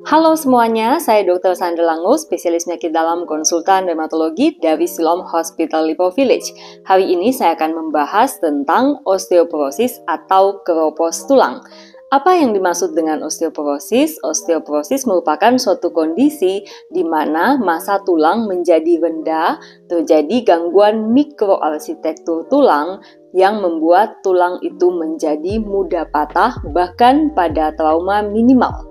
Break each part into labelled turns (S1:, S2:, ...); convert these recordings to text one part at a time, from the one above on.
S1: Halo semuanya, saya Dr. Sandra Lango, spesialis penyakit dalam konsultan dermatologi dari Siloam Hospital Lipo Village. Hari ini saya akan membahas tentang osteoporosis atau keropos tulang. Apa yang dimaksud dengan osteoporosis? Osteoporosis merupakan suatu kondisi di mana massa tulang menjadi rendah, terjadi gangguan mikroarsitektur tulang yang membuat tulang itu menjadi mudah patah bahkan pada trauma minimal.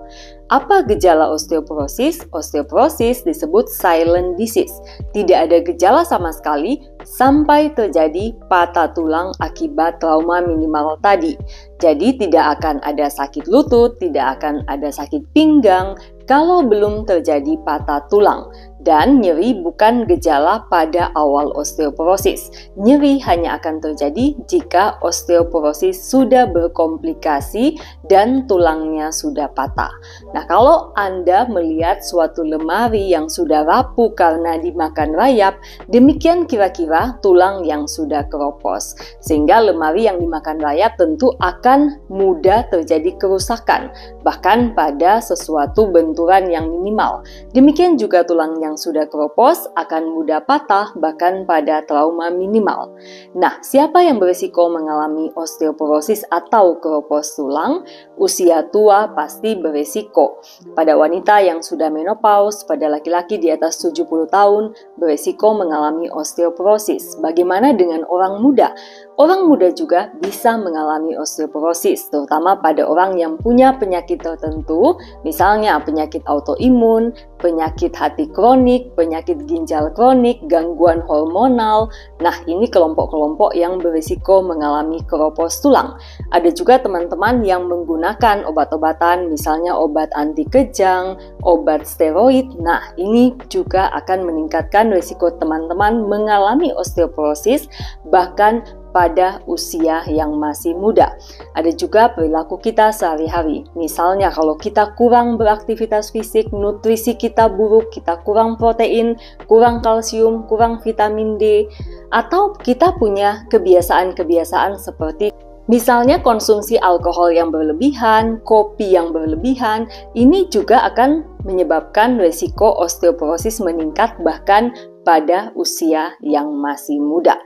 S1: Apa gejala osteoporosis? Osteoporosis disebut silent disease. Tidak ada gejala sama sekali sampai terjadi patah tulang akibat trauma minimal tadi. Jadi tidak akan ada sakit lutut, tidak akan ada sakit pinggang kalau belum terjadi patah tulang. Dan nyeri bukan gejala pada awal osteoporosis. Nyeri hanya akan terjadi jika osteoporosis sudah berkomplikasi dan tulangnya sudah patah. Nah, kalau Anda melihat suatu lemari yang sudah rapuh karena dimakan rayap, demikian kira-kira tulang yang sudah keropos. Sehingga lemari yang dimakan rayap tentu akan mudah terjadi kerusakan, bahkan pada sesuatu benturan yang minimal. Demikian juga tulang yang sudah keropos akan mudah patah bahkan pada trauma minimal. Nah, siapa yang berisiko mengalami osteoporosis atau keropos tulang? Usia tua pasti berisiko. Pada wanita yang sudah menopause, pada laki-laki di atas 70 tahun berisiko mengalami osteoporosis. Bagaimana dengan orang muda? Orang muda juga bisa mengalami osteoporosis, terutama pada orang yang punya penyakit tertentu, misalnya penyakit autoimun, penyakit hati kronik, penyakit ginjal kronik, gangguan hormonal. Nah, ini kelompok-kelompok yang berisiko mengalami keropos tulang. Ada juga teman-teman yang menggunakan obat-obatan, misalnya obat anti kejang, obat steroid. Nah, ini juga akan meningkatkan risiko teman-teman mengalami osteoporosis, bahkan pada usia yang masih muda. Ada juga perilaku kita sehari-hari. Misalnya kalau kita kurang beraktivitas fisik, nutrisi kita buruk, kita kurang protein, kurang kalsium, kurang vitamin D, atau kita punya kebiasaan-kebiasaan seperti misalnya konsumsi alkohol yang berlebihan, kopi yang berlebihan, ini juga akan menyebabkan risiko osteoporosis meningkat bahkan pada usia yang masih muda.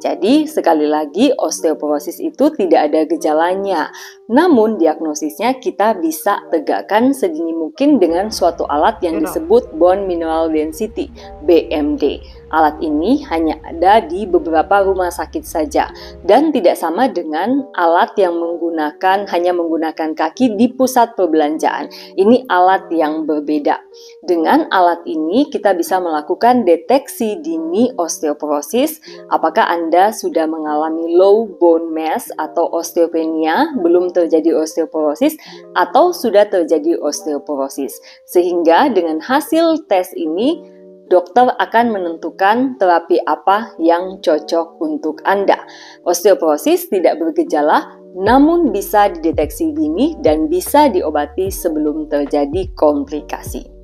S1: Jadi sekali lagi osteoporosis itu tidak ada gejalanya. Namun diagnosisnya kita bisa tegakkan sedini mungkin dengan suatu alat yang disebut bone mineral density, BMD. Alat ini hanya ada di beberapa rumah sakit saja dan tidak sama dengan alat yang hanya menggunakan kaki di pusat perbelanjaan. Ini alat yang berbeda. Dengan alat ini kita bisa melakukan deteksi dini osteoporosis. Apakah Anda sudah mengalami low bone mass atau osteopenia, belum terjadi osteoporosis, atau sudah terjadi osteoporosis. Sehingga dengan hasil tes ini, dokter akan menentukan terapi apa yang cocok untuk Anda. Osteoporosis tidak bergejala, namun bisa dideteksi dini dan bisa diobati sebelum terjadi komplikasi.